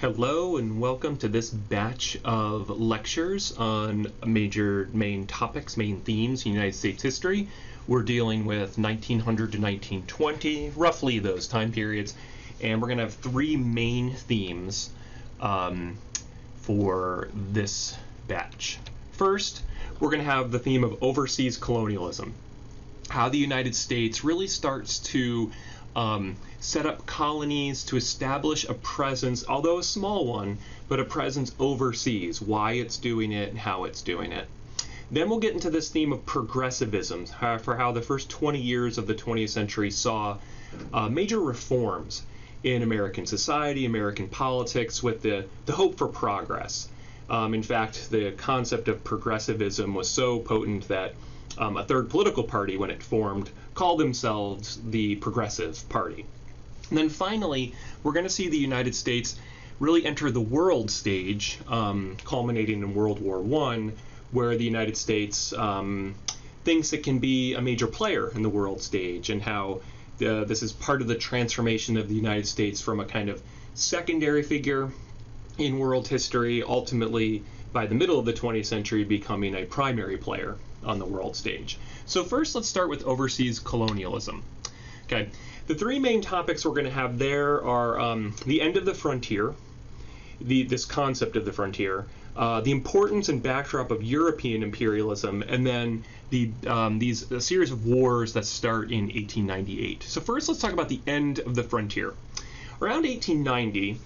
Hello and welcome to this batch of lectures on major main topics, main themes in United States history. We're dealing with 1900 to 1920, roughly those time periods, and we're going to have three main themes for this batch. First, we're going to have the theme of overseas colonialism, how the United States really starts to set up colonies to establish a presence, although a small one, but a presence overseas, why it's doing it and how it's doing it. Then we'll get into this theme of progressivism, for how the first 20 years of the 20th century saw major reforms in American society, American politics, with the hope for progress. In fact, the concept of progressivism was so potent that a third political party, when it formed, called themselves the Progressive Party. And then finally, we're going to see the United States really enter the world stage, culminating in World War I, where the United States thinks it can be a major player in the world stage, and how this is part of the transformation of the United States from a kind of secondary figure in world history, ultimately by the middle of the 20th century becoming a primary player on the world stage. So first, let's start with overseas colonialism. Okay, the three main topics we're going to have there are the end of the frontier, this concept of the frontier, the importance and backdrop of European imperialism, and then a series of wars that start in 1898. So first, let's talk about the end of the frontier. Around 1890,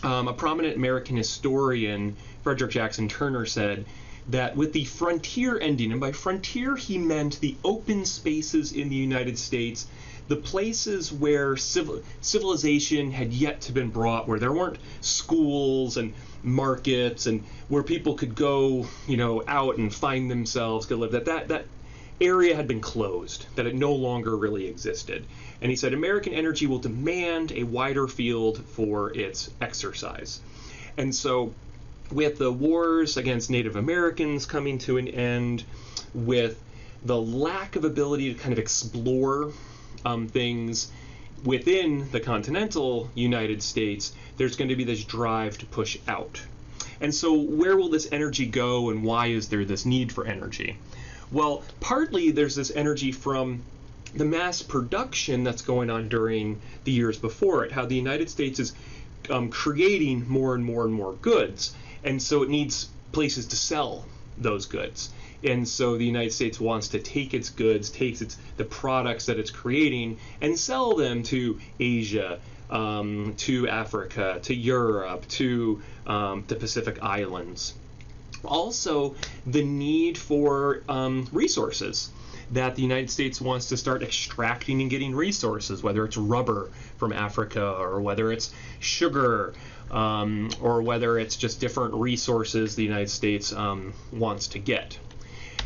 a prominent American historian, Frederick Jackson Turner, said that with the frontier ending, and by frontier he meant the open spaces in the United States, the places where civilization had yet to been brought, where there weren't schools and markets, and where people could go, out and find themselves, could live, that area had been closed, that it no longer really existed. And he said American energy will demand a wider field for its exercise. And so with the wars against Native Americans coming to an end, with the lack of ability to kind of explore things within the continental United States, there's going to be this drive to push out. And so where will this energy go, and why is there this need for energy? Well, partly there's this energy from the mass production that's going on during the years before it, how the United States is creating more and more and more goods, and so it needs places to sell those goods. And so the United States wants to take its goods, the products that it's creating, and sell them to Asia, to Africa, to Europe, to the Pacific Islands. Also, the need for resources, that the United States wants to start extracting and getting resources, whether it's rubber from Africa, or whether it's sugar, or whether it's just different resources the United States wants to get.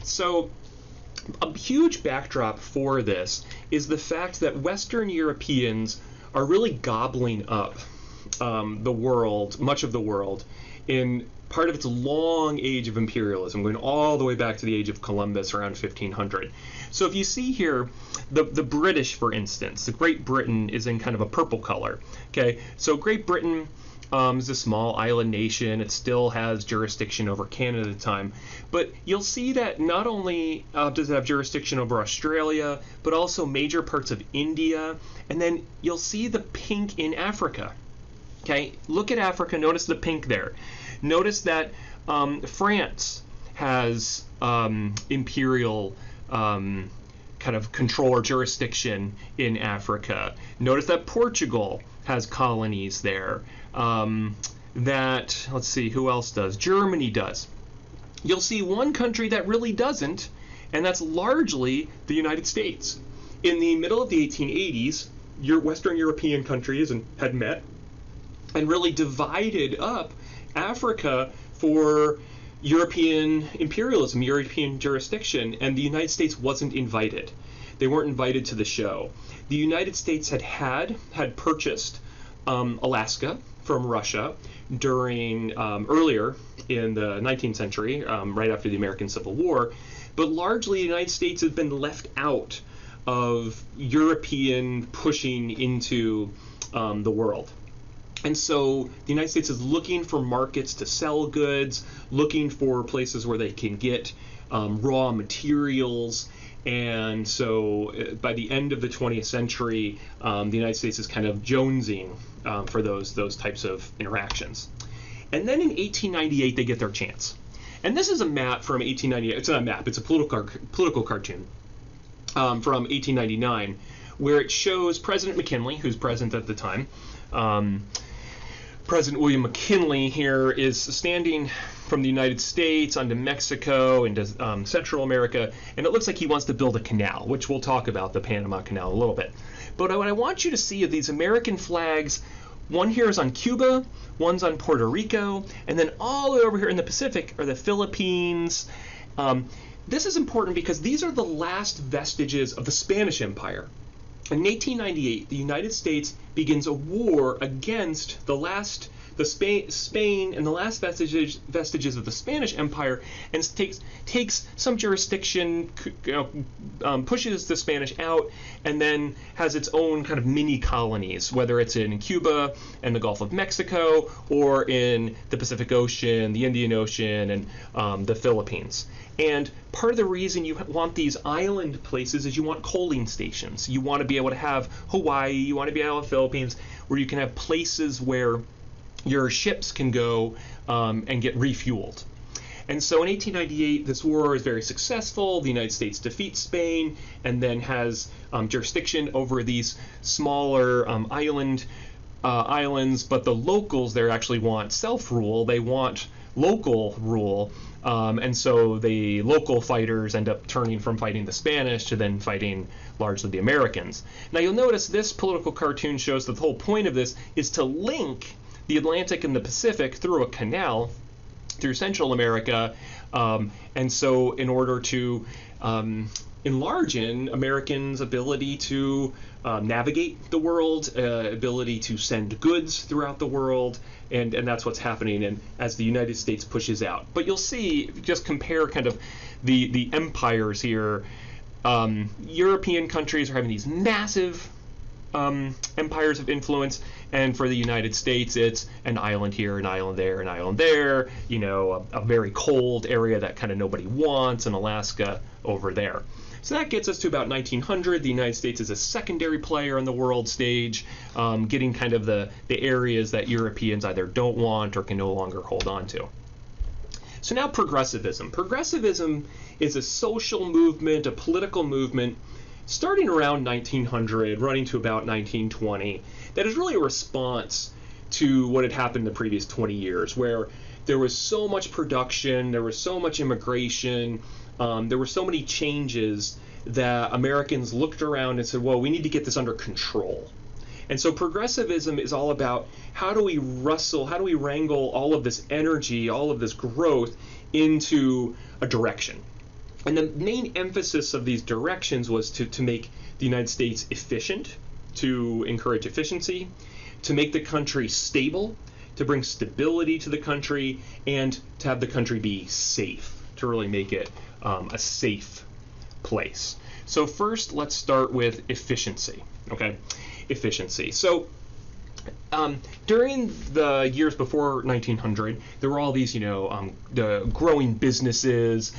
So a huge backdrop for this is the fact that Western Europeans are really gobbling up the world, much of the world, in part of its long age of imperialism, going all the way back to the age of Columbus around 1500. So if you see here, the British, for instance, the Great Britain is in kind of a purple color. Okay, so Great Britain is a small island nation. It still has jurisdiction over Canada at the time, but you'll see that not only does it have jurisdiction over Australia, but also major parts of India, and then you'll see the pink in Africa. Okay, look at Africa, notice the pink there. Notice that France has imperial kind of control or jurisdiction in Africa. Notice that Portugal has colonies there. Let's see, who else does? Germany does. You'll see one country that really doesn't, and that's largely the United States. In the middle of the 1880s, Western European countries had met and really divided up Africa for European imperialism, European jurisdiction, and the United States wasn't invited. They weren't invited to the show. The United States had purchased Alaska from Russia during earlier in the 19th century, right after the American Civil War, but largely the United States has been left out of European pushing into the world. And so the United States is looking for markets to sell goods, looking for places where they can get raw materials. And so by the end of the 20th century, the United States is kind of jonesing for those types of interactions. And then in 1898, they get their chance. And this is a map from 1898. It's not a map. It's a political cartoon from 1899, where it shows President McKinley, who's president at the time. President William McKinley here is standing from the United States onto Mexico into Central America, and it looks like he wants to build a canal, which we'll talk about, the Panama Canal, a little bit. But what I want you to see are these American flags. One here is on Cuba, one's on Puerto Rico, and then all the way over here in the Pacific are the Philippines. This is important because these are the last vestiges of the Spanish Empire. In 1898, the United States begins a war against Spain and the last vestiges of the Spanish Empire, and takes some jurisdiction, pushes the Spanish out, and then has its own kind of mini colonies, whether it's in Cuba and the Gulf of Mexico, or in the Pacific Ocean, the Indian Ocean, and the Philippines. And part of the reason you want these island places is you want coaling stations. You want to be able to have Hawaii, you want to be able to have Philippines, where you can have places where your ships can go and get refueled. And so in 1898, this war is very successful. The United States defeats Spain and then has jurisdiction over these smaller islands, but the locals there actually want self-rule. They want local rule. And so the local fighters end up turning from fighting the Spanish to then fighting largely the Americans. Now you'll notice this political cartoon shows that the whole point of this is to link the Atlantic and the Pacific through a canal through Central America. And so in order to enlarge Americans' ability to navigate the world, ability to send goods throughout the world, and that's what's happening and as the United States pushes out. But you'll see, just compare kind of the empires here. European countries are having these massive empires of influence, and for the United States, it's an island here, an island there, an island there, a very cold area that kind of nobody wants, and Alaska over there. So that gets us to about 1900. The United States is a secondary player on the world stage, getting kind of the areas that Europeans either don't want or can no longer hold on to. So now progressivism. Progressivism is a social movement, a political movement, starting around 1900, running to about 1920, that is really a response to what had happened in the previous 20 years, where there was so much production, there was so much immigration, there were so many changes that Americans looked around and said, well, we need to get this under control. And so progressivism is all about how do we wrangle all of this energy, all of this growth into a direction. And the main emphasis of these directions was to make the United States efficient, to encourage efficiency, to make the country stable, to bring stability to the country, and to have the country be safe, to really make it a safe place. So first, let's start with efficiency. Okay, efficiency. So during the years before 1900, there were all these, the growing businesses,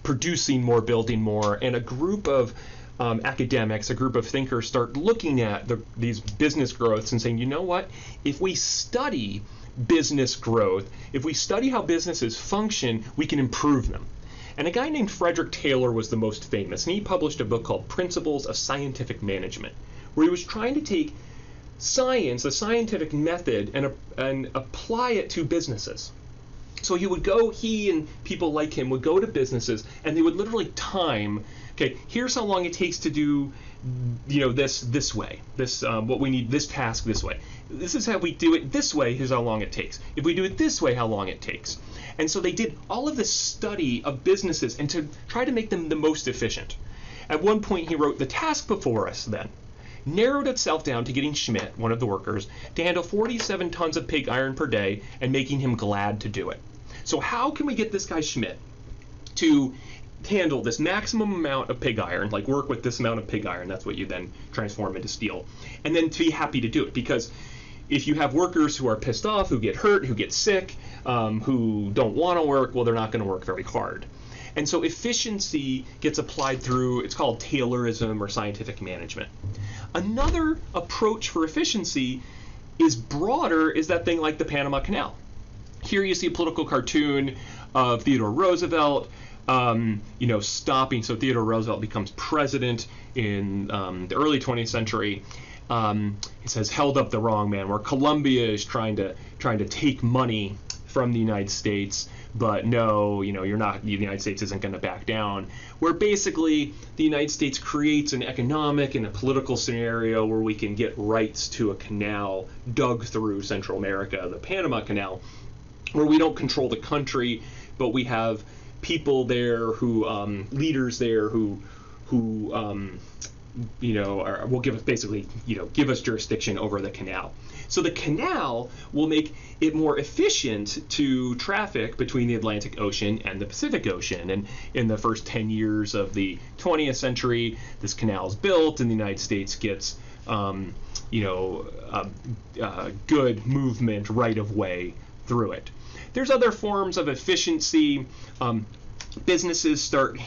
producing more, building more, and a group of academics, a group of thinkers start looking at these business growths and saying, you know what, if we study business growth, if we study how businesses function, we can improve them. And a guy named Frederick Taylor was the most famous, and he published a book called Principles of Scientific Management, where he was trying to take science, the scientific method, and apply it to businesses. So he and people like him would go to businesses, and they would literally time, okay, here's how long it takes to do, this way, what we need, this task this way. This is how we do it this way, here's how long it takes. If we do it this way, how long it takes. And so they did all of this study of businesses and to try to make them the most efficient. At one point he wrote, the task before us then narrowed itself down to getting Schmidt, one of the workers, to handle 47 tons of pig iron per day and making him glad to do it. So how can we get this guy Schmidt to handle this maximum amount of pig iron, like work with this amount of pig iron, that's what you then transform into steel, and then to be happy to do it? Because if you have workers who are pissed off, who get hurt, who get sick, who don't want to work, well, they're not going to work very hard. And so efficiency gets applied through, it's called Taylorism or scientific management. Another approach for efficiency is broader, is that thing like the Panama Canal. Here you see a political cartoon of Theodore Roosevelt, stopping. So Theodore Roosevelt becomes president in the early 20th century. It says, held up the wrong man, where Colombia is trying to take money from the United States, but no, you're not, the United States isn't going to back down, where basically the United States creates an economic and a political scenario where we can get rights to a canal dug through Central America, the Panama Canal, where we don't control the country, but we have people there who, leaders there who will give us basically, give us jurisdiction over the canal. So the canal will make it more efficient to traffic between the Atlantic Ocean and the Pacific Ocean. And in the first 10 years of the 20th century, this canal is built, and the United States gets, good movement right of way through it. There's other forms of efficiency. Businesses start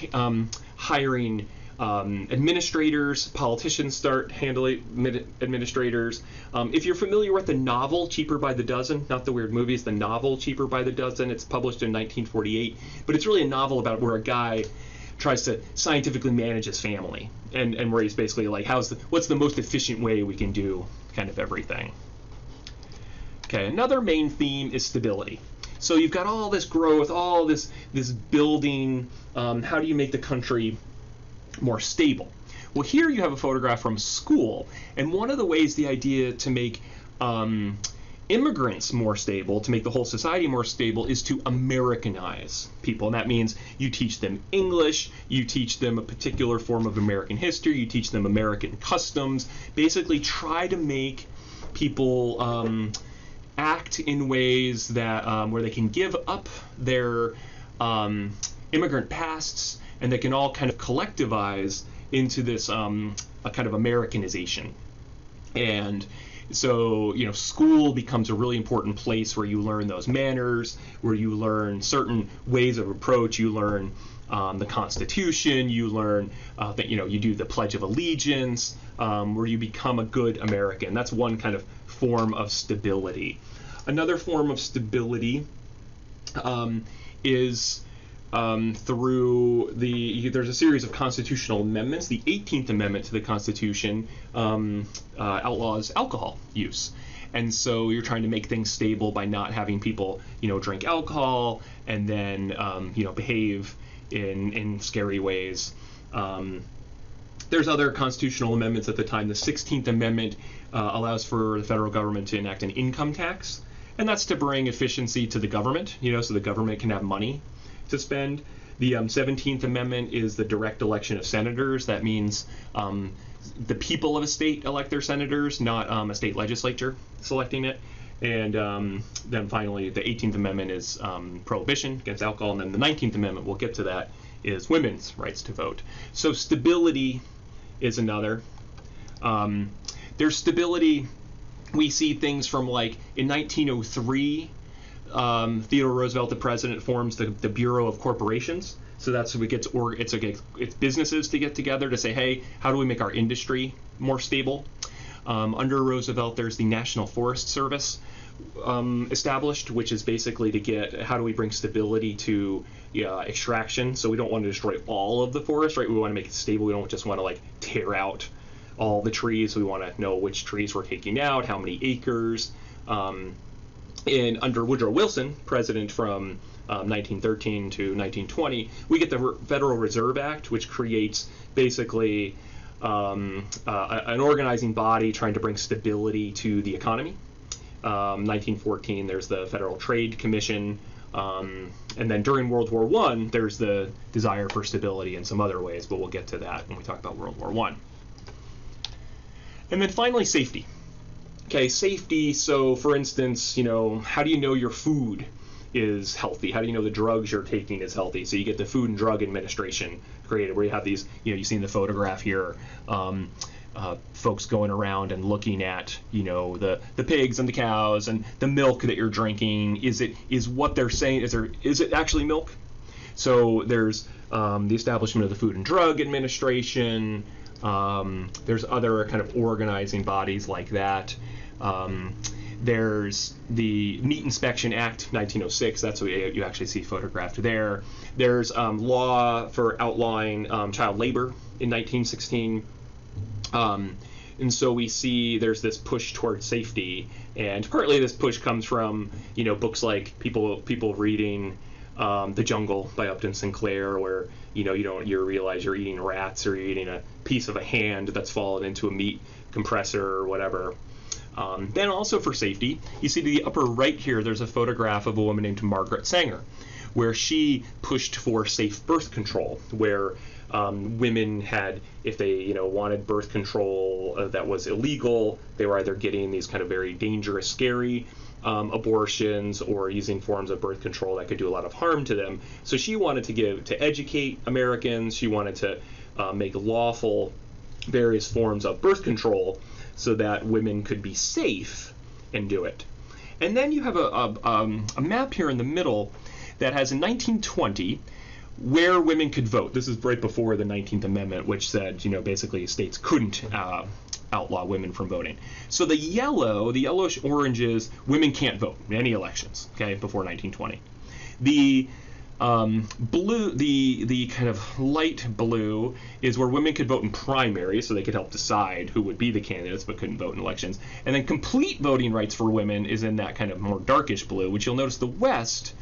hiring administrators, politicians start handling administrators. If you're familiar with the novel Cheaper by the Dozen, not the weird movies, the novel Cheaper by the Dozen, it's published in 1948, but it's really a novel about where a guy tries to scientifically manage his family, and where he's basically like, what's the most efficient way we can do kind of everything. Okay, another main theme is stability. So you've got all this growth, all this building. How do you make the country more stable? Well, here you have a photograph from school, and one of the ways, the idea to make immigrants more stable, to make the whole society more stable, is to Americanize people. And that means you teach them English, you teach them a particular form of American history, you teach them American customs, basically try to make people act in ways that where they can give up their immigrant pasts, and they can all kind of collectivize into this a kind of Americanization. And so, school becomes a really important place where you learn those manners, where you learn certain ways of approach, you learn the Constitution, you learn that, you do the Pledge of Allegiance, where you become a good American. That's one kind of form of stability. Another form of stability is through there's a series of constitutional amendments. The 18th Amendment to the Constitution outlaws alcohol use. And so you're trying to make things stable by not having people, drink alcohol and then, behave in scary ways. There's other constitutional amendments at the time. The 16th Amendment allows for the federal government to enact an income tax, and that's to bring efficiency to the government, so the government can have money to spend. The 17th Amendment is the direct election of senators. That means the people of a state elect their senators, not a state legislature selecting it. And then finally, the 18th Amendment is prohibition against alcohol. And then the 19th Amendment, we'll get to that, is women's rights to vote. So stability is another. There's stability. We see things from, like, in 1903, Theodore Roosevelt, the president, forms the Bureau of Corporations. So that's what it's businesses to get together to say, hey, how do we make our industry more stable? Under Roosevelt, there's the National Forest Service established, which is basically to get, how do we bring stability to extraction? So we don't want to destroy all of the forest, right? We want to make it stable. We don't just want to tear out all the trees. We want to know which trees we're taking out, how many acres. And under Woodrow Wilson, president from 1913 to 1920, we get the Federal Reserve Act, which creates basically an organizing body trying to bring stability to the economy. 1914, there's the Federal Trade Commission. And then during World War I, there's the desire for stability in some other ways, but we'll get to that when we talk about World War I. And then finally, safety. Okay, safety. So, for instance, how do you know your food is healthy? How do you know the drugs you're taking is healthy? So you get the Food and Drug Administration created, where you have these, you see in the photograph here, folks going around and looking at, the pigs and the cows and the milk that you're drinking. Is what they're saying, is it actually milk? So there's the establishment of the Food and Drug Administration. There's other kind of organizing bodies like that. There's the Meat Inspection Act, 1906. That's what you actually see photographed there. There's law for outlawing child labor in 1916. And so we see there's this push towards safety, and partly this push comes from books like people reading The Jungle by Upton Sinclair, where you realize you're eating rats or you're eating a piece of a hand that's fallen into a meat compressor or whatever. Then also for safety, you see to the upper right here, there's a photograph of a woman named Margaret Sanger, where she pushed for safe birth control, where women had, if they wanted birth control that was illegal, they were either getting these kind of very dangerous, scary abortions or using forms of birth control that could do a lot of harm to them. So she wanted to educate Americans. She wanted to make lawful various forms of birth control so that women could be safe and do it. And then you have a map here in the middle that has in 1920 where women could vote. This is right before the 19th Amendment, which said, basically states couldn't outlaw women from voting. So the yellowish oranges, women can't vote in any elections, okay, before 1920. The blue, the kind of light blue is where women could vote in primaries, so they could help decide who would be the candidates but couldn't vote in elections. And then complete voting rights for women is in that kind of more darkish blue, which you'll notice the West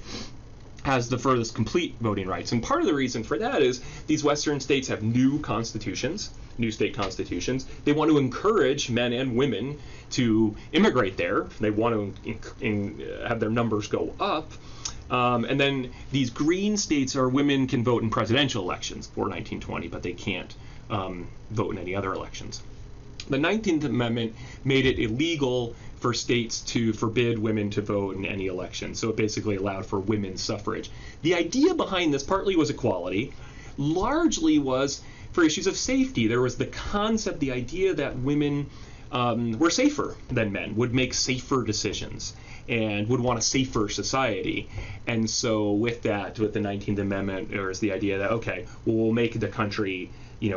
has the furthest complete voting rights. And part of the reason for that is these Western states have new constitutions, new state constitutions. They want to encourage men and women to immigrate there. They want to have their numbers go up. And then these green states are women can vote in presidential elections before 1920, but they can't vote in any other elections. The 19th Amendment made it illegal for states to forbid women to vote in any election. So it basically allowed for women's suffrage. The idea behind this partly was equality, largely was for issues of safety. There was the concept, the idea that women were safer than men, would make safer decisions, and would want a safer society. And so with that, with the 19th Amendment, there was the idea that, okay, well, we'll make the country,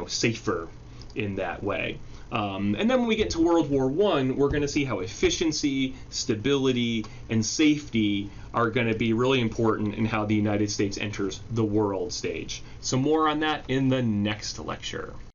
safer in that way. And then when we get to World War I, we're going to see how efficiency, stability, and safety are going to be really important in how the United States enters the world stage. So more on that in the next lecture.